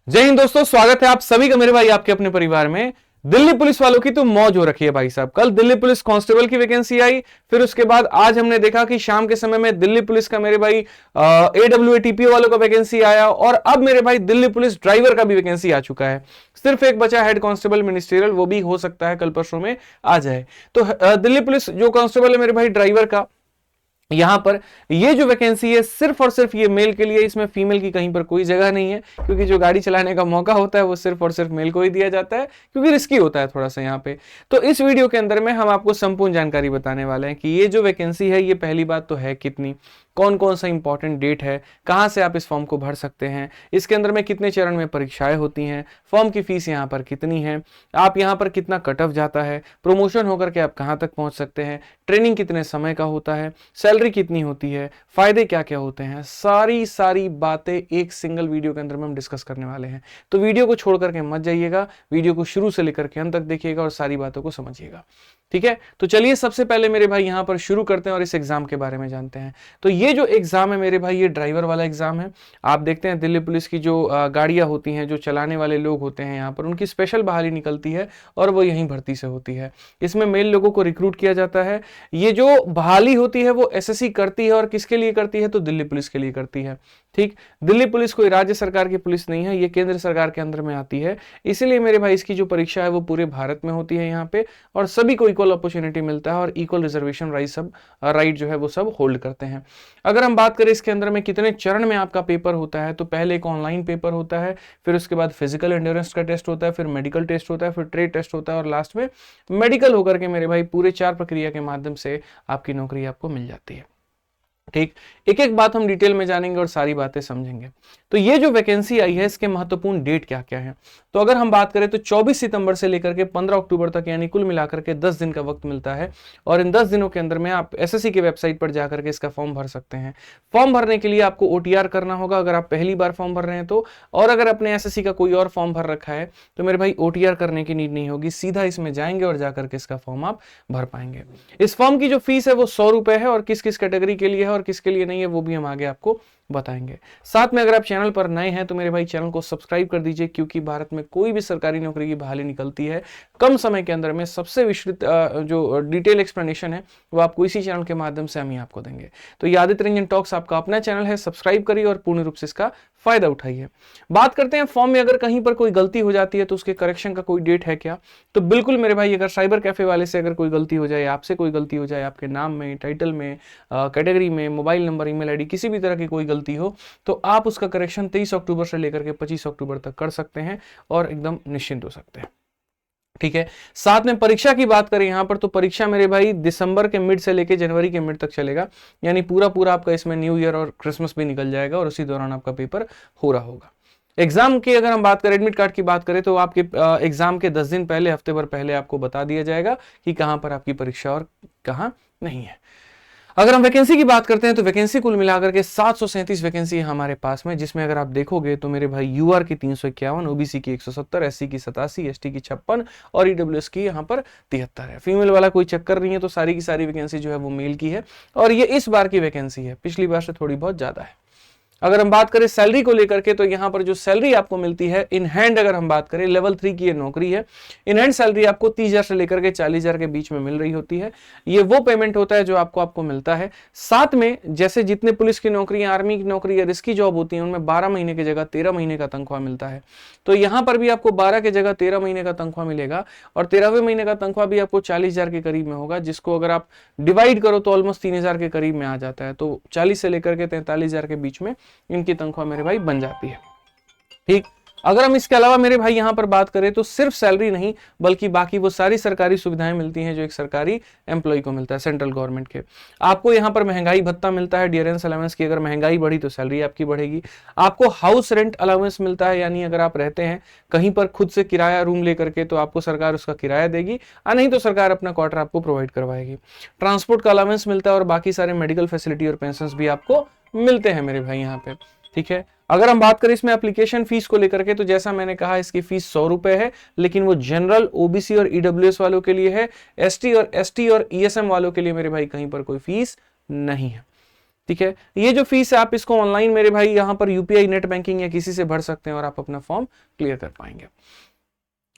जय हिंद दोस्तों, स्वागत है आप सभी का मेरे भाई आपके अपने परिवार में। दिल्ली पुलिस वालों की तो मौज हो रखी है भाई साहब। कल दिल्ली पुलिस कांस्टेबल की वैकेंसी आई, फिर उसके बाद आज हमने देखा कि शाम के समय में दिल्ली पुलिस का मेरे भाई AWATPO वालों का वैकेंसी आया, और अब मेरे भाई दिल्ली पुलिस ड्राइवर का भी वैकेंसी आ चुका है। सिर्फ एक बचा हेड कांस्टेबल मिनिस्ट्रियल, वो भी हो सकता है कल परसों में आ जाए। तो दिल्ली पुलिस जो कांस्टेबल है मेरे भाई ड्राइवर का, यहां पर ये जो वैकेंसी है सिर्फ और सिर्फ ये मेल के लिए, इसमें फीमेल की कहीं पर कोई जगह नहीं है, क्योंकि जो गाड़ी चलाने का मौका होता है वो सिर्फ और सिर्फ मेल को ही दिया जाता है, क्योंकि रिस्की होता है थोड़ा सा यहाँ पे। तो इस वीडियो के अंदर में हम आपको संपूर्ण जानकारी बताने वाले हैं कि ये जो वैकेंसी है ये पहली बात तो है कितनी, कौन कौन सा इंपॉर्टेंट डेट है, कहां से आप इस फॉर्म को भर सकते हैं, इसके अंदर में कितने चरण में परीक्षाएं होती हैं, फॉर्म की फीस यहाँ पर कितनी है, आप यहाँ पर कितना कट ऑफ जाता है, प्रमोशन होकर के आप कहां तक पहुंच सकते हैं, ट्रेनिंग कितने समय का होता है, सैलरी कितनी होती है, फायदे क्या क्या होते हैं, सारी बातें एक सिंगल वीडियो के अंदर में हम डिस्कस करने वाले हैं। तो वीडियो को छोड़ करके मत जाइएगा, वीडियो को शुरू से लेकर के अंत तक देखिएगा और सारी बातों को समझिएगा, ठीक है। तो चलिए सबसे पहले मेरे भाई यहां पर शुरू करते हैं और इस एग्जाम के बारे में जानते हैं। तो ये जो एग्जाम है मेरे भाई, ये ड्राइवर वाला एग्जाम है। आप देखते हैं दिल्ली पुलिस की जो गाड़ियां होती हैं, जो चलाने वाले लोग होते हैं यहाँ पर, उनकी स्पेशल बहाली निकलती है और वो यहीं भर्ती से होती है। इसमें मेल लोगों को रिक्रूट किया जाता है। ये जो बहाली होती है वो SSC करती है, और किसके लिए करती है तो दिल्ली पुलिस के लिए करती है, ठीक। दिल्ली पुलिस कोई राज्य सरकार की पुलिस नहीं है, ये केंद्र सरकार के अंदर में आती है। इसीलिए मेरे भाई इसकी जो परीक्षा है वो पूरे भारत में होती है यहाँ पे, और सभी को इक्वल अपॉर्चुनिटी मिलता है और इक्वल रिजर्वेशन राइट जो है वो सब होल्ड करते हैं। अगर हम बात करें इसके अंदर में कितने चरण में आपका पेपर होता है, तो पहले एक ऑनलाइन पेपर होता है, फिर उसके बाद फिजिकल एंड्योरेंस का टेस्ट होता है, फिर मेडिकल टेस्ट होता है, फिर ट्रेड टेस्ट होता है, और लास्ट में मेडिकल होकर के मेरे भाई पूरे 4 प्रक्रिया के माध्यम से आपकी नौकरी आपको मिल जाती है, ठीक। एक एक बात हम डिटेल में जानेंगे और सारी बातें समझेंगे। तो ये जो वैकेंसी आई है इसके महत्वपूर्ण डेट क्या क्या है, तो अगर हम बात करें तो 24 सितंबर से लेकर के 15 अक्टूबर तक, यानी कुल मिलाकर के 10 दिन का वक्त मिलता है। और इन 10 दिनों के अंदर में आप SSC की वेबसाइट पर जाकर के इसका फॉर्म भर सकते हैं। फॉर्म भरने के लिए आपको OTR करना होगा अगर आप पहली बार फॉर्म भर रहे हैं तो, और अगर अपने SSC का कोई और फॉर्म भर रखा है तो मेरे भाई OTR करने की नीड नहीं होगी, सीधा इसमें जाएंगे और जाकर के इसका फॉर्म आप भर पाएंगे। इस फॉर्म की जो फीस है वो 100 रुपए है, और किस किस कैटेगरी के लिए है और किसके लिए नहीं है वो भी हम आगे आपको बताएंगे। साथ में अगर आप चैनल पर नए हैं तो मेरे भाई चैनल को सब्सक्राइब कर दीजिए, क्योंकि भारत में कोई भी सरकारी नौकरी की बहाली निकलती है कम समय के अंदर में सबसे विस्तृत जो डिटेल एक्सप्लेनेशन है वो आपको इसी चैनल के माध्यम से हम ही आपको देंगे। तो ये आदित्य रंजन टॉक्स आपका अपना चैनल है, सब्सक्राइब करिए और पूर्ण रूप से इसका फायदा उठाइए। बात करते हैं फॉर्म में अगर कहीं पर कोई गलती हो जाती है तो उसके करेक्शन का कोई डेट है क्या, तो बिल्कुल मेरे भाई, अगर साइबर कैफे वाले से अगर कोई गलती हो जाए, आपसे कोई गलती हो जाए, आपके नाम में, टाइटल में, कैटेगरी में, मोबाइल नंबर, ईमेल आईडी, किसी भी तरह की कोई गलती हो तो आप उसका करेक्शन 23 अक्टूबर से लेकर के 25 अक्टूबर तक कर सकते हैं और एकदम निश्चिंत हो सकते हैं, ठीक है। साथ में परीक्षा की बात करें यहां पर, तो परीक्षा मेरे भाई दिसंबर के मिड से लेकर जनवरी के मिड तक चलेगा, यानी पूरा आपका इसमें न्यू ईयर और क्रिसमस भी निकल जाएगा और उसी दौरान आपका पेपर हो रहा होगा। एग्जाम की अगर हम बात करें, एडमिट कार्ड की बात करें, तो आपके एग्जाम के 10 दिन पहले, हफ्ते भर पहले आपको बता दिया जाएगा कि कहां पर आपकी परीक्षा और कहां नहीं है। अगर हम वैकेंसी की बात करते हैं तो वैकेंसी कुल मिलाकर के 737 वैकेंसी है हमारे पास में, जिसमें अगर आप देखोगे तो मेरे भाई UR की 351, OBC की 170, SC की 87, ST की 56 और EWS की यहाँ पर 73 है। फीमेल वाला कोई चक्कर नहीं है, तो सारी की सारी वैकेंसी जो है वो मेल की है, और ये इस बार की वैकेंसी है, पिछली बार से थोड़ी बहुत ज्यादा है। अगर हम बात करें सैलरी को लेकर के, तो यहाँ पर जो सैलरी आपको मिलती है इन हैंड, अगर हम बात करें लेवल 3 की ये नौकरी है, इन हैंड सैलरी आपको 30,000 से लेकर के 40,000 के बीच में मिल रही होती है। ये वो पेमेंट होता है जो आपको मिलता है। साथ में जैसे जितने पुलिस की नौकरी, आर्मी की नौकरी या रिस्की जॉब होती है, उनमें 12 महीने की जगह 13 महीने का तनख्वाह मिलता है, तो यहाँ पर भी आपको 12 की जगह 13 महीने का तनख्वाह मिलेगा, और 13वें महीने का तनख्वाह भी आपको 40,000 के करीब में होगा, जिसको अगर आप डिवाइड करो तो ऑलमोस्ट 3,000 के करीब में आ जाता है। तो 40 से लेकर के 43,000 के बीच में इनकी तनख्वाह मेरे भाई बन जाती है, ठीक। अगर हम इसके अलावा मेरे भाई यहां पर बात करें तो सिर्फ सैलरी नहीं, बल्कि बाकी वो सारी सरकारी सुविधाएं मिलती हैं जो एक सरकारी एम्प्लॉय को मिलता है, सेंट्रल गवर्नमेंट के। आपको यहां पर महंगाई भत्ता मिलता है, डियरेंस अलाउंस की अगर महंगाई बढ़ी तो सैलरी आपकी बढ़ेगी। आपको हाउस रेंट अलाउंस मिलता है, यानी अगर आप रहते हैं कहीं पर खुद से किराया रूम लेकर के तो आपको सरकार उसका किराया देगी, नहीं तो सरकार अपना क्वार्टर आपको प्रोवाइड करवाएगी। ट्रांसपोर्ट का अलाउंस मिलता है, और बाकी सारे मेडिकल फैसिलिटी और पेंशन भी आपको मिलते हैं मेरे भाई यहाँ पे, ठीक है। अगर हम बात करें इसमें एप्लीकेशन फीस को लेकर के, तो जैसा मैंने कहा इसकी फीस 100 रुपए है, लेकिन वो जनरल, OBC और EWS वालों के लिए है। ST और ESM वालों के लिए मेरे भाई कहीं पर कोई फीस नहीं है, ठीक है, ये जो फीस है आप इसको ऑनलाइन मेरे भाई यहाँ पर यूपीआई नेट बैंकिंग या किसी से भर सकते हैं और आप अपना फॉर्म क्लियर कर पाएंगे।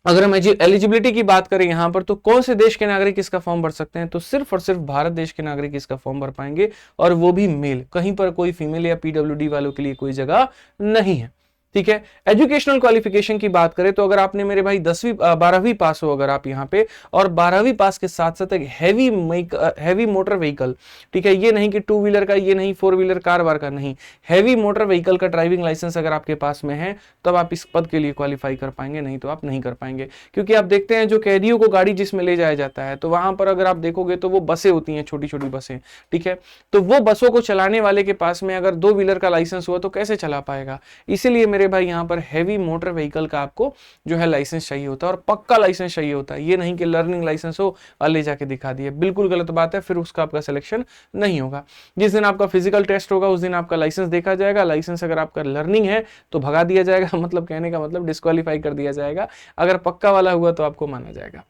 अगर हम एलिजिबिलिटी की बात करें यहाँ पर, तो कौन से देश के नागरिक इसका फॉर्म भर सकते हैं, तो सिर्फ और सिर्फ भारत देश के नागरिक इसका फॉर्म भर पाएंगे, और वो भी मेल, कहीं पर कोई फीमेल या पीडब्ल्यूडी वालों के लिए कोई जगह नहीं है। ठीक है, एजुकेशनल क्वालिफिकेशन की बात करें तो अगर आपने मेरे भाई 10वीं 12वीं पास हो अगर आप यहाँ पे, और 12वीं पास के साथ साथ एक हैवी मोटर व्हीकल, ठीक है, ये नहीं कि 2 व्हीलर का, ये नहीं 4 व्हीलर कार वार का, नहीं, हैवी मोटर व्हीकल का ड्राइविंग लाइसेंस अगर आपके पास में है तब आप इस पद के लिए क्वालिफाई कर पाएंगे, नहीं तो आप नहीं कर पाएंगे। क्योंकि आप देखते हैं जो कैदियों को गाड़ी जिसमें ले जाया जाता है, तो वहां पर अगर आप देखोगे तो वो बसें होती हैं, छोटी छोटी बसें, ठीक है, तो वो बसों को चलाने वाले के पास में अगर 2 व्हीलर का लाइसेंस हुआ तो कैसे चला पाएगा। इसीलिए मेरे भाई यहाँ पर हैवी मोटर व्हीकल का आपको जो है लाइसेंस चाहिए होता है, और पक्का लाइसेंस चाहिए होता है। ये नहीं कि लर्निंग लाइसेंस हो और ले जाके दिखा दिए, बिल्कुल गलत बात है, फिर उसका आपका सिलेक्शन नहीं होगा। जिस दिन आपका फिजिकल टेस्ट होगा उस दिन आपका लाइसेंस देखा जाएगा, लाइसेंस अगर आपका लर्निंग है तो भगा दिया जाएगा, मतलब कहने का मतलब डिस्क्वालीफाई कर दिया जाएगा, अगर पक्का वाला हुआ तो आपको माना जाएगा।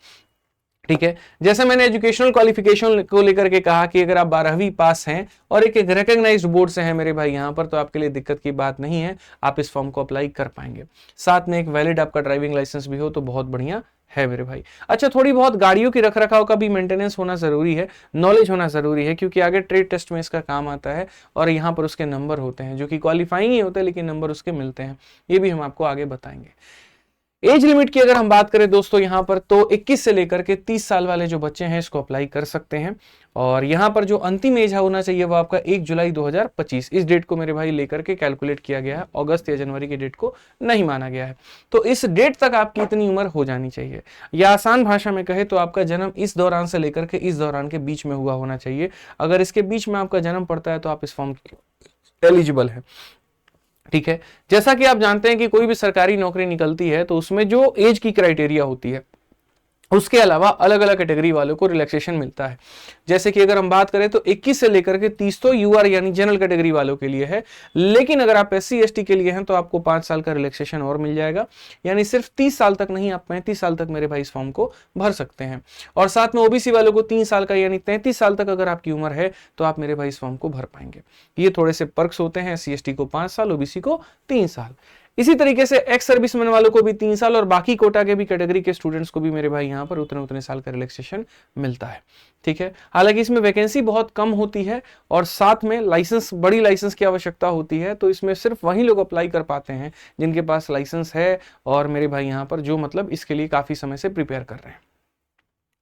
ठीक है, जैसे मैंने एजुकेशनल क्वालिफिकेशन को लेकर के कहा कि अगर आप 12वीं पास हैं और एक रिकॉग्नाइज्ड बोर्ड से हैं मेरे भाई यहाँ पर, तो आपके लिए दिक्कत की बात नहीं है, आप इस फॉर्म को अप्लाई कर पाएंगे। साथ में एक वैलिड आपका ड्राइविंग लाइसेंस भी हो तो बहुत बढ़िया है मेरे भाई। अच्छा, थोड़ी बहुत गाड़ियों की रखरखाव का भी मेंटेनेंस होना जरूरी है, नॉलेज होना जरूरी है, क्योंकि आगे ट्रेड टेस्ट में इसका काम आता है और यहाँ पर उसके नंबर होते हैं जो कि क्वालिफाइंग ही होते हैं, लेकिन नंबर उसके मिलते हैं, ये भी हम आपको आगे बताएंगे। एज लिमिट की अगर हम बात करें दोस्तों यहाँ पर, तो 21 से लेकर के 30 साल वाले जो बच्चे हैं इसको अप्लाई कर सकते हैं। और यहाँ पर जो अंतिम एज होना चाहिए वो आपका 1 जुलाई 2025, इस डेट को मेरे भाई लेकर के कैलकुलेट किया गया है, अगस्त या जनवरी की डेट को नहीं माना गया है। तो इस डेट तक आपकी इतनी उम्र हो जानी चाहिए, या आसान भाषा में कहे तो आपका जन्म इस दौरान से लेकर के इस दौरान के बीच में हुआ होना चाहिए। अगर इसके बीच में आपका जन्म पड़ता है तो आप इस फॉर्म एलिजिबल है। ठीक है, जैसा कि आप जानते हैं कि कोई भी सरकारी नौकरी निकलती है तो उसमें जो एज की क्राइटेरिया होती है उसके अलावा अलग अलग कैटेगरी वालों को रिलैक्सेशन मिलता है। जैसे कि अगर हम बात करें तो 21 से लेकर के 30 तो यूआर यानी जनरल कैटेगरी वालों के लिए है, लेकिन अगर आप एससी एसटी के लिए हैं तो आपको 5 साल का रिलैक्सेशन और मिल जाएगा, यानी सिर्फ 30 साल तक नहीं, आप 35 साल तक मेरे भाई इस फॉर्म को भर सकते हैं। और साथ में ओबीसी वालों को 3 साल का यानी 33 साल तक अगर आपकी उम्र है तो आप मेरे भाई इस फॉर्म को भर पाएंगे। ये थोड़े से पर्क्स होते हैं, एससी एसटी को 5 साल, ओबीसी को 3 साल। इसी तरीके से एक्स सर्विसमैन वालों को भी 3 साल और बाकी कोटा के भी कैटेगरी के स्टूडेंट्स को भी मेरे भाई यहाँ पर उतने साल का रिलैक्सेशन मिलता है। ठीक है, हालांकि इसमें वैकेंसी बहुत कम होती है और साथ में लाइसेंस, बड़ी लाइसेंस की आवश्यकता होती है, तो इसमें सिर्फ वही लोग अप्लाई कर पाते हैं जिनके पास लाइसेंस है और मेरे भाई यहाँ पर जो मतलब इसके लिए काफी समय से प्रिपेयर कर रहे हैं।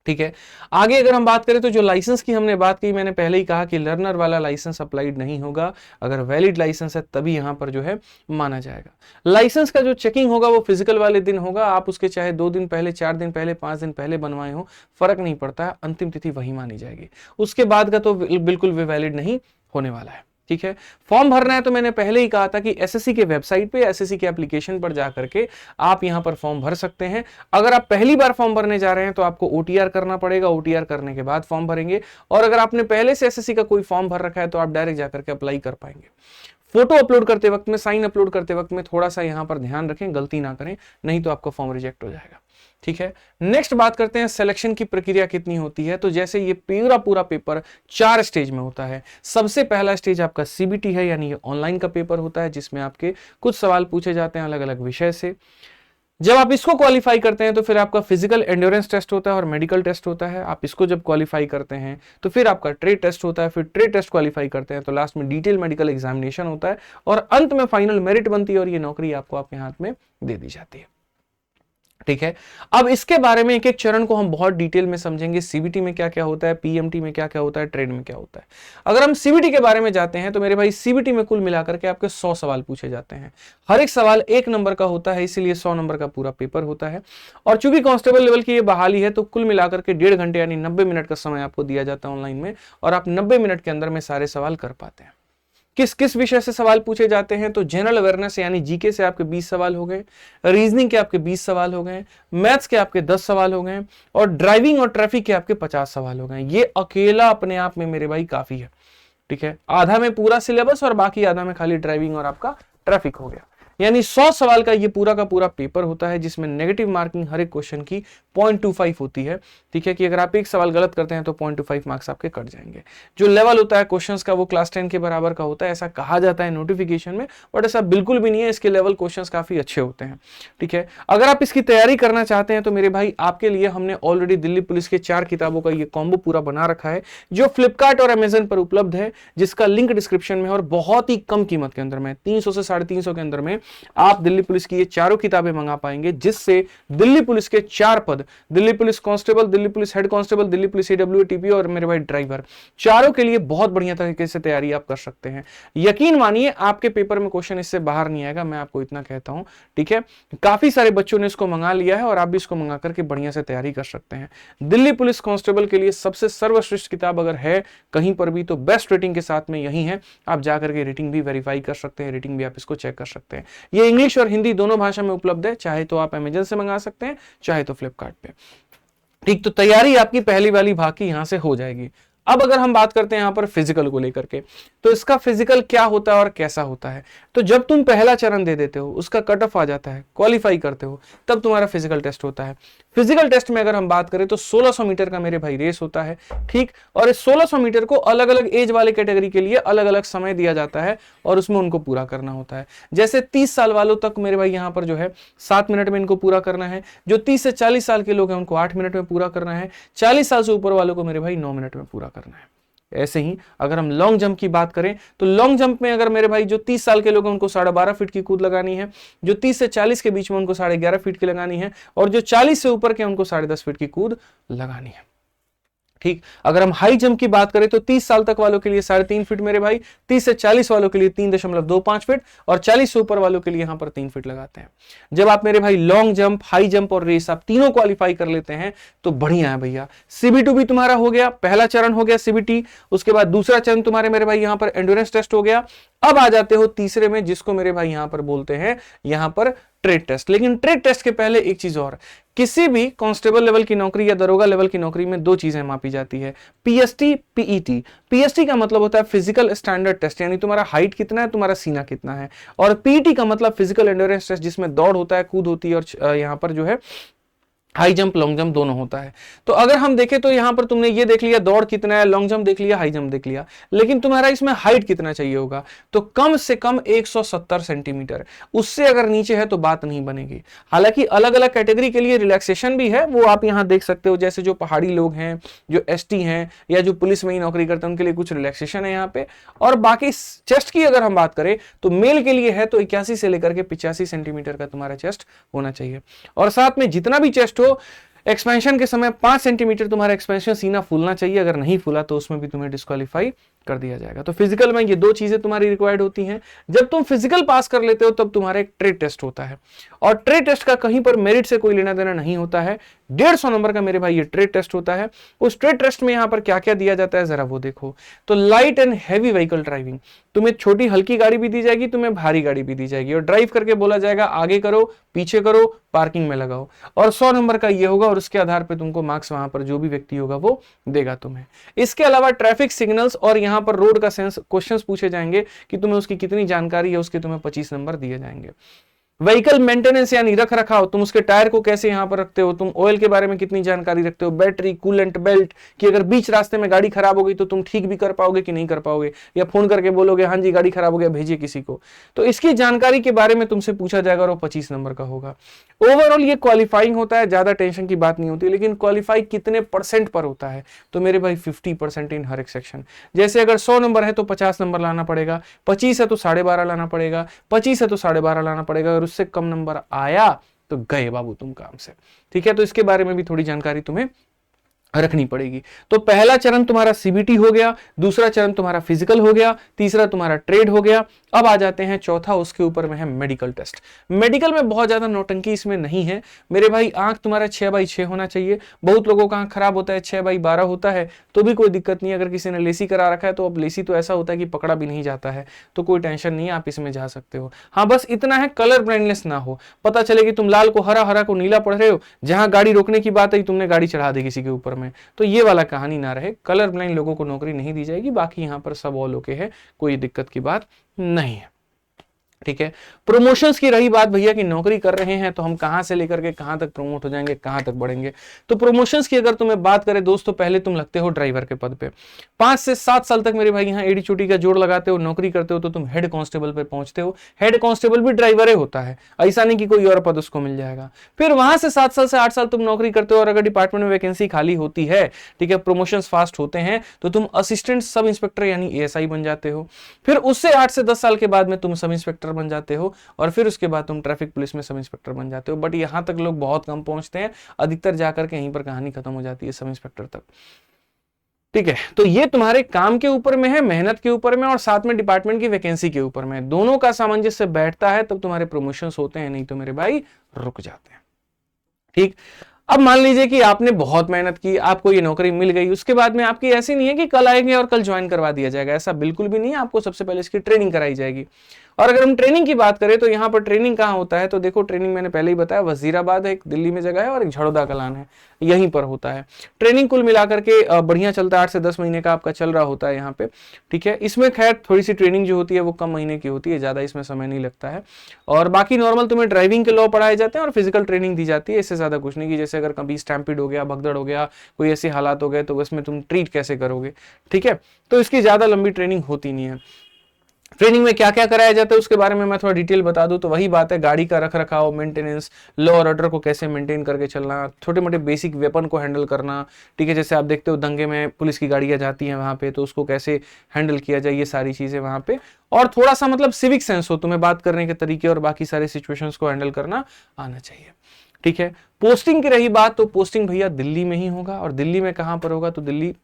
ठीक है, आगे अगर हम बात करें तो जो लाइसेंस की हमने बात की, मैंने पहले ही कहा कि लर्नर वाला लाइसेंस अप्लाइड नहीं होगा, अगर वैलिड लाइसेंस है तभी यहां पर जो है माना जाएगा। लाइसेंस का जो चेकिंग होगा वो फिजिकल वाले दिन होगा, आप उसके चाहे 2 दिन पहले, 4 दिन पहले, 5 दिन पहले बनवाए हो, फर्क नहीं पड़ता है, अंतिम तिथि वही मानी जाएगी। उसके बाद का तो बिल्कुल भी वैलिड नहीं होने वाला है। ठीक है, फॉर्म भरना है तो मैंने पहले ही कहा था कि एसएससी के वेबसाइट पे, एसएससी के एप्लीकेशन पर जाकर के आप यहां पर फॉर्म भर सकते हैं। अगर आप पहली बार फॉर्म भरने जा रहे हैं तो आपको ओटीआर करना पड़ेगा, ओटीआर करने के बाद फॉर्म भरेंगे। और अगर आपने पहले से एसएससी का कोई फॉर्म भर रखा है तो आप डायरेक्ट जाकर के अप्लाई कर पाएंगे। फोटो अपलोड करते वक्त में, साइन अपलोड करते वक्त में थोड़ा सा यहां पर ध्यान रखें, गलती ना करें, नहीं तो आपका फॉर्म रिजेक्ट हो जाएगा। ठीक है, नेक्स्ट बात करते हैं सिलेक्शन की प्रक्रिया कितनी होती है। तो जैसे ये पूरा पेपर 4 स्टेज में होता है। सबसे पहला स्टेज आपका सीबीटी है, यानी ये ऑनलाइन का पेपर होता है जिसमें आपके कुछ सवाल पूछे जाते हैं अलग अलग विषय से। जब आप इसको क्वालिफाई करते हैं तो फिर आपका फिजिकल एंड्योरेंस टेस्ट होता है और मेडिकल टेस्ट होता है। आप इसको जब क्वालिफाई करते हैं तो फिर आपका ट्रेड टेस्ट होता है, फिर ट्रेड टेस्ट क्वालिफाई करते हैं तो लास्ट में डिटेल मेडिकल एग्जामिनेशन होता है और अंत में फाइनल मेरिट बनती है और ये नौकरी आपको आपके हाथ में दे दी जाती है। ठीक है, अब इसके बारे में एक एक चरण को हम बहुत डिटेल में समझेंगे। सीबीटी में क्या क्या होता है, पीएमटी में क्या क्या होता है, ट्रेड में क्या होता है। अगर हम सीबीटी के बारे में जाते हैं तो मेरे भाई सीबीटी में कुल मिलाकर के आपके 100 सवाल पूछे जाते हैं। हर एक सवाल 1 नंबर का होता है, इसीलिए 100 नंबर का पूरा पेपर होता है। और चूंकि कांस्टेबल लेवल की ये बहाली है तो कुल मिलाकर के 1.5 घंटे यानी 90 मिनट का समय आपको दिया जाता है ऑनलाइन में, और आप 90 मिनट के अंदर में सारे सवाल कर पाते हैं। किस किस विषय से सवाल पूछे जाते हैं, तो जनरल अवेयरनेस यानी जीके से आपके 20 सवाल हो गए, रीजनिंग के आपके 20 सवाल हो गए, मैथ्स के आपके 10 सवाल हो गए और ड्राइविंग और ट्रैफिक के आपके 50 सवाल हो गए। ये अकेला अपने आप में मेरे भाई काफी है। ठीक है, आधा में पूरा सिलेबस और बाकी आधा में खाली ड्राइविंग और आपका ट्रैफिक हो गया। यानी 100 सवाल का ये पूरा का पूरा पेपर होता है जिसमें नेगेटिव मार्किंग हर एक क्वेश्चन की 0.25 होती है। ठीक है कि अगर आप एक सवाल गलत करते हैं तो 0.25 मार्क्स आपके कट जाएंगे। जो लेवल होता है क्वेश्चंस का वो क्लास 10 के बराबर का होता है, ऐसा कहा जाता है नोटिफिकेशन में, बट ऐसा बिल्कुल भी नहीं है। इसके लेवल क्वेश्चंस काफी अच्छे होते हैं। ठीक है, अगर आप इसकी तैयारी करना चाहते हैं तो मेरे भाई आपके लिए हमने ऑलरेडी दिल्ली पुलिस के 4 किताबों का ये कॉम्बो पूरा बना रखा है जो फ्लिपकार्ट और अमेजन पर उपलब्ध है, जिसका लिंक डिस्क्रिप्शन में, और बहुत ही कम कीमत के अंदर में 300 से 350 के अंदर में आप दिल्ली पुलिस की ये चारों किताबें मंगा पाएंगे, जिससे दिल्ली पुलिस के 4 पद, Delhi police constable, Delhi police head constable, Delhi police AW TP और मेरे भाई ड्राइवर, चारों के लिए बहुत बढ़िया तरीके से तैयारी आप कर सकते हैं। यकीन मानिए आपके पेपर में क्वेश्चन इससे बाहर नहीं आएगा, मैं आपको इतना कहता हूं। ठीक है, काफी सारे बच्चों ने इसको मंगा लिया है और आप भी इसको मंगा करके बढ़िया से तैयारी कर सकते हैं। दिल्ली पुलिस कांस्टेबल के लिए सबसे सर्वश्रेष्ठ किताब अगर है कहीं पर भी तो बेस्ट रेटिंग के साथ में यही है। आप जाकर के रेटिंग भी वेरीफाई कर सकते हैं, रेटिंग भी आप इसको चेक कर सकते हैं। ये इंग्लिश और हिंदी दोनों भाषा में उपलब्ध है, चाहे तो आप अमेजन से मंगा सकते हैं चाहे तो फ्लिपकार्ट पे। ठीक, तो तैयारी आपकी पहली वाली भाग की यहां से हो जाएगी। अब अगर हम बात करते हैं यहां पर फिजिकल को लेकर के, तो इसका फिजिकल क्या होता है और कैसा होता है। तो जब तुम पहला चरण दे देते हो, उसका कट ऑफ आ जाता है, क्वालिफाई करते हो, तब तुम्हारा फिजिकल टेस्ट होता है। फिजिकल टेस्ट में अगर हम बात करें तो 1600 मीटर का मेरे भाई रेस होता है। ठीक, और इस 1600 मीटर को अलग अलग एज वाले कैटेगरी के लिए अलग अलग समय दिया जाता है और उसमें उनको पूरा करना होता है। जैसे 30 साल वालों तक मेरे भाई यहाँ पर जो है 7 मिनट में इनको पूरा करना है। जो 30 से 40 साल के लोग हैं उनको 8 मिनट में पूरा करना है। 40 साल से ऊपर वालों को मेरे भाई 9 मिनट में पूरा करना है। ऐसे ही अगर हम लॉन्ग जंप की बात करें तो लॉन्ग जंप में अगर मेरे भाई जो 30 साल के लोग हैं उनको 12.5 फीट की कूद लगानी है, जो 30 से 40 के बीच में उनको 11.5 फीट की लगानी है, और जो 40 से ऊपर के उनको 10.5 फीट की कूद लगानी है। ठीक, अगर हम हाई जंप की बात करें तो 30 साल तक वालों के लिए 3.5 फीट मेरे भाई, 30 से 40 वालों के लिए 3.25 फीट और 40 से ऊपर वालों के लिए यहां पर 3 फीट लगाते हैं। जब आप मेरे भाई लॉन्ग जंप, हाई जंप और रेस आप तीनों क्वालिफाई कर लेते हैं तो बढ़िया है भैया। सीबीटी भी तुम्हारा हो गया, पहला चरण हो गया सीबीटी, उसके बाद दूसरा चरण तुम्हारे मेरे भाई यहां पर एंड्योरेंस टेस्ट हो गया। अब आ जाते हो तीसरे में, जिसको मेरे भाई यहां पर बोलते हैं यहां पर ट्रेड टेस्ट। लेकिन ट्रेड टेस्ट के पहले एक चीज और, किसी भी कांस्टेबल लेवल की नौकरी या दरोगा लेवल की नौकरी में 2 चीजें मापी जाती है, पीएसटी, पीईटी। पीएसटी का मतलब होता है फिजिकल स्टैंडर्ड टेस्ट, यानी तुम्हारा हाइट कितना है, तुम्हारा सीना कितना है, और पीईटी का मतलब फिजिकल एंड्योरेंस टेस्ट, जिसमें दौड़ होता है, कूद होती है और यहां पर जो है हाई जंप लॉन्ग जंप दोनों होता है। तो अगर हम देखें तो यहां पर तुमने ये देख लिया दौड़ कितना है, लॉन्ग जंप देख लिया, हाई जंप देख लिया, लेकिन तुम्हारा इसमें हाइट कितना चाहिए होगा, तो कम से कम 170 सेंटीमीटर। उससे अगर नीचे है तो बात नहीं बनेगी। हालांकि अलग अलग कैटेगरी के लिए रिलैक्सेशन भी है, वो आप यहां देख सकते हो। जैसे जो पहाड़ी लोग हैं, जो एसटी हैं, या जो पुलिस में ही नौकरी करते हैं, उनके लिए कुछ रिलैक्सेशन है यहाँ पे। और बाकी चेस्ट की अगर हम बात करें तो मेल के लिए है तो 81 से लेकर के 85 सेंटीमीटर का तुम्हारा चेस्ट होना चाहिए। और साथ में जितना भी चेस्ट हो, एक्सपेंशन के समय 5 सेंटीमीटर तुम्हारा एक्सपेंशन सीना फूलना चाहिए। अगर नहीं फूला तो उसमें भी तुम्हें डिस्क्वालीफाई कर दिया जाएगा। तो फिजिकल में ये 2 चीजें तुम्हारी रिक्वायर्ड होती हैं। जब तुम फिजिकल पास कर लेते हो तब तुम्हारा एक ट्रेड टेस्ट होता है, और ट्रेड टेस्ट का कहीं पर मेरिट से कोई लेना देना नहीं होता है। 150 नंबर का मेरे भाई ये ट्रेड टेस्ट होता है। उस ट्रेड टेस्ट में यहां पर क्या क्या दिया जाता है जरा वो देखो। तो light and heavy vehicle driving, तुम्हें छोटी हल्की गाड़ी भी दी जाएगी, तुम्हें भारी गाड़ी भी दी जाएगी, और ड्राइव करके बोला जाएगा आगे करो, पीछे करो, पार्किंग में लगाओ। और 100 नंबर का ये होगा, और उसके आधार पर तुमको मार्क्स वहां पर जो भी व्यक्ति होगा वो देगा तुम्हें। इसके अलावा ट्रैफिक सिग्नल्स और यहां पर रोड का सेंस क्वेश्चंस पूछे जाएंगे कि तुम्हें उसकी कितनी जानकारी है, उसके तुम्हें 25 नंबर दिए जाएंगे। व्हीकल मेंटेनेंस यानी रख रखाव, तुम उसके टायर को कैसे यहां पर रखते हो, तुम ऑयल के बारे में कितनी जानकारी रखते हो, बैटरी, कूलेंट, बेल्ट, कि अगर बीच रास्ते में गाड़ी खराब हो गई तो तुम ठीक भी कर पाओगे कि नहीं कर पाओगे, या फोन करके बोलोगे हाँ जी गाड़ी खराब हो गया भेजिए किसी को। तो इसकी जानकारी के बारे में तुमसे पूछा जाएगा और वो 25 नंबर का होगा। ओवरऑल ये क्वालिफाइंग होता है, ज्यादा टेंशन की बात नहीं होती। लेकिन क्वालिफाई कितने % पर होता है, तो मेरे भाई 50% इन हर एक सेक्शन। जैसे अगर 100 नंबर है तो 50 नंबर लाना पड़ेगा, 25 है तो 12.5 लाना पड़ेगा, 25 है तो 12.5 लाना पड़ेगा। अगर उससे कम नंबर आया तो गए बाबू तुम काम से। ठीक है, तो इसके बारे में भी थोड़ी जानकारी तुम्हें रखनी पड़ेगी। तो पहला चरण तुम्हारा सीबीटी हो गया, दूसरा चरण तुम्हारा फिजिकल हो गया, तीसरा तुम्हारा ट्रेड हो गया। अब आ जाते हैं चौथा, उसके ऊपर में है मेडिकल टेस्ट। मेडिकल में बहुत ज्यादा नौटंकी इसमें नहीं है मेरे भाई। आंख तुम्हारा 6x6 होना चाहिए। बहुत लोगों का आंख खराब होता है, 6x12 होता है तो भी कोई दिक्कत नहीं। अगर किसी ने लेसी करा रखा है तो अब लेसी तो ऐसा होता है कि पकड़ा भी नहीं जाता है, तो कोई टेंशन नहीं है, आप इसमें जा सकते हो। हाँ बस इतना है, कलर ब्लाइंडनेस ना हो। पता चले कि तुम लाल को हरा, हरा को नीला पढ़ रहे हो, जहां गाड़ी रोकने की बात है तुमने गाड़ी चढ़ा दी किसी के ऊपर में, तो ये वाला कहानी ना रहे। कलर ब्लाइंड लोगों को नौकरी नहीं दी जाएगी। बाकी यहां पर सब ऑल ओके है, कोई दिक्कत की बात नहीं है। ठीक है। प्रमोशंस की रही बात भैया की नौकरी कर रहे हैं तो हम कहां से लेकर के कहां तक प्रमोट हो जाएंगे, कहां तक बढ़ेंगे। तो प्रमोशंस की अगर तुम्हें बात करें दोस्तों, पहले तुम लगते हो ड्राइवर के पद पे, 5 से 7 साल तक मेरे भाई यहाँ एडी चोटी का जोड़ लगाते हो, नौकरी करते हो, तो तुम हेड कांस्टेबल पे पहुंचते हो। हेड कांस्टेबल भी ड्राइवर होता है, ऐसा नहीं कि कोई और पद उसको मिल जाएगा। फिर वहां से 7 साल से 8 साल तुम नौकरी करते हो और अगर डिपार्टमेंट में वैकेंसी खाली होती है, ठीक है, प्रमोशन फास्ट होते हैं, तो तुम असिस्टेंट सब इंस्पेक्टर यानी एएसआई बन जाते हो। फिर उससे 8 से 10 साल के बाद में तुम सब इंस्पेक्टर बन जाते हो और फिर उसके बाद तुम ट्रैफिक पुलिस में सब इंस्पेक्टर बन जाते हो। बट यहां तक लोग बहुत कम पहुंचते हैं, अधिकतर जाकर के यहीं पर कहानी खत्म हो जाती है सब इंस्पेक्टर तक। ठीक है, तो ये तुम्हारे काम के ऊपर में है, मेहनत के ऊपर में, और साथ में डिपार्टमेंट की वैकेंसी के ऊपर में। दोनों का सामंजस्य बैठता है तब तुम्हारे प्रमोशंस होते हैं, नहीं तो मेरे भाई रुक जाते हैं। ठीक, अब मान लीजिए कि आपने बहुत मेहनत की, आपको ये नौकरी मिल गई, उसके बाद में आपकी ऐसी नहीं है कि कल आएंगे और कल ज्वाइन करवा दिया जाएगा, ऐसा बिल्कुल भी नहीं है। आपको सबसे पहले इसकी ट्रेनिंग कराई जाएगी। और अगर हम ट्रेनिंग की बात करें तो यहाँ पर ट्रेनिंग कहाँ होता है, तो देखो ट्रेनिंग मैंने पहले ही बताया, वजीराबाद है एक दिल्ली में जगह है और एक झड़ौदा कलान है, यहीं पर होता है। ट्रेनिंग कुल मिलाकर के बढ़िया चलता है, 8 से 10 महीने का आपका चल रहा होता है यहाँ पे। ठीक है, इसमें खैर थोड़ी सी ट्रेनिंग जो होती है वो कम महीने की होती है, ज्यादा इसमें समय नहीं लगता है। और बाकी नॉर्मल तुम्हें ड्राइविंग के लॉ पढ़ाए जाते हैं और फिजिकल ट्रेनिंग दी जाती है, इससे ज्यादा कुछ नहीं। कि जैसे अगर कभी स्टैम्पिड हो गया, भगदड़ हो गया, कोई ऐसे हालात हो गए तो उसमें तुम ट्रीट कैसे करोगे। ठीक है, तो इसकी ज्यादा लंबी ट्रेनिंग होती नहीं है। ट्रेनिंग में क्या क्या कराया जाता है उसके बारे में मैं थोड़ा डिटेल बता दूं तो वही बात है, गाड़ी का रख रखाव, मेंटेनेंस, लॉ और ऑर्डर को कैसे मेंटेन करके चलना, छोटे मोटे बेसिक वेपन को हैंडल करना। ठीक है, जैसे आप देखते हो दंगे में पुलिस की गाड़ियां जाती हैं वहां पे, तो उसको कैसे हैंडल किया जाए, ये सारी चीजें वहां पे। और थोड़ा सा मतलब सिविक सेंस हो, तुम्हें बात करने के तरीके और बाकी सारे सिचुएशंस को हैंडल करना आना चाहिए। ठीक है, पोस्टिंग की रही बात तो पोस्टिंग भैया दिल्ली में ही होगा। और दिल्ली में कहां पर होगा, तो दिल्ली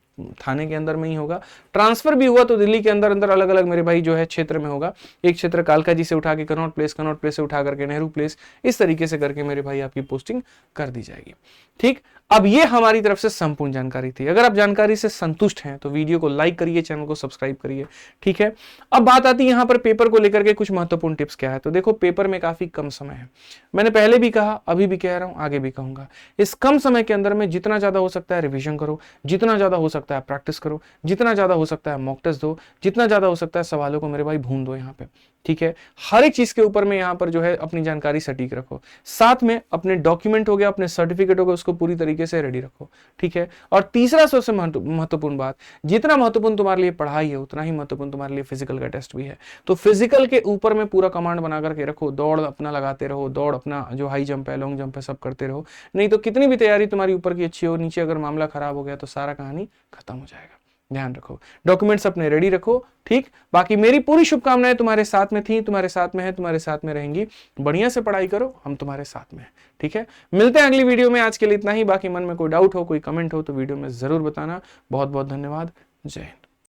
थाने के अंदर में ही होगा। ट्रांसफर भी हुआ तो दिल्ली के अंदर अंदर अलग अलग मेरे भाई जो है क्षेत्र में होगा। एक क्षेत्र कालका जी से उठा के कनॉट प्लेस, कनॉट प्लेस से उठा करके नेहरू प्लेस, इस तरीके से करके मेरे भाई आपकी पोस्टिंग कर दी जाएगी। ठीक, अब ये हमारी तरफ से संपूर्ण जानकारी थी। अगर आप जानकारी से संतुष्ट हैं तो वीडियो को लाइक करिए, चैनल को सब्सक्राइब करिए। ठीक है, अब बात आती है यहाँ पर पेपर को लेकर के कुछ महत्वपूर्ण टिप्स क्या है। तो देखो पेपर में काफी कम समय है, मैंने पहले भी कहा, अभी भी कह रहा हूं, आगे भी कहूंगा। इस कम समय के अंदर में जितना ज्यादा हो सकता है रिवीजन करो, जितना ज्यादा हो सकता है प्रैक्टिस करो, जितना ज्यादा हो सकता है मॉक टेस्ट दो, जितना ज्यादा हो सकता है सवालों को मेरे भाई भून दो यहाँ पे। ठीक है, हर एक चीज के ऊपर में यहाँ पर जो है अपनी जानकारी सटीक रखो, साथ में अपने डॉक्यूमेंट हो गया, अपने सर्टिफिकेट हो गया, उसको पूरी तरीके से रेडी रखो। ठीक है, और तीसरा सबसे महत्वपूर्ण बात, जितना महत्वपूर्ण तुम्हारे लिए पढ़ाई है उतना ही महत्वपूर्ण तुम्हारे लिए फिजिकल का टेस्ट भी है। तो फिजिकल के ऊपर में पूरा कमांड बना करके रखो, दौड़ अपना लगाते रहो, दौड़ अपना जो हाई जंप है, लॉन्ग जंप है, सब करते रहो। नहीं तो कितनी भी तैयारी तुम्हारी ऊपर की अच्छी हो, नीचे अगर मामला खराब हो गया तो सारा कहानी खत्म हो जाएगा। ध्यान रखो, डॉक्यूमेंट्स अपने रेडी रखो। ठीक, बाकी मेरी पूरी शुभकामनाएं तुम्हारे साथ में थी, तुम्हारे साथ में है, तुम्हारे साथ में रहेंगी। बढ़िया से पढ़ाई करो, हम तुम्हारे साथ में हैं। ठीक है, मिलते हैं अगली वीडियो में। आज के लिए इतना ही। बाकी मन में कोई डाउट हो, कोई कमेंट हो तो वीडियो में जरूर बताना। बहुत बहुत धन्यवाद। जय हिंद।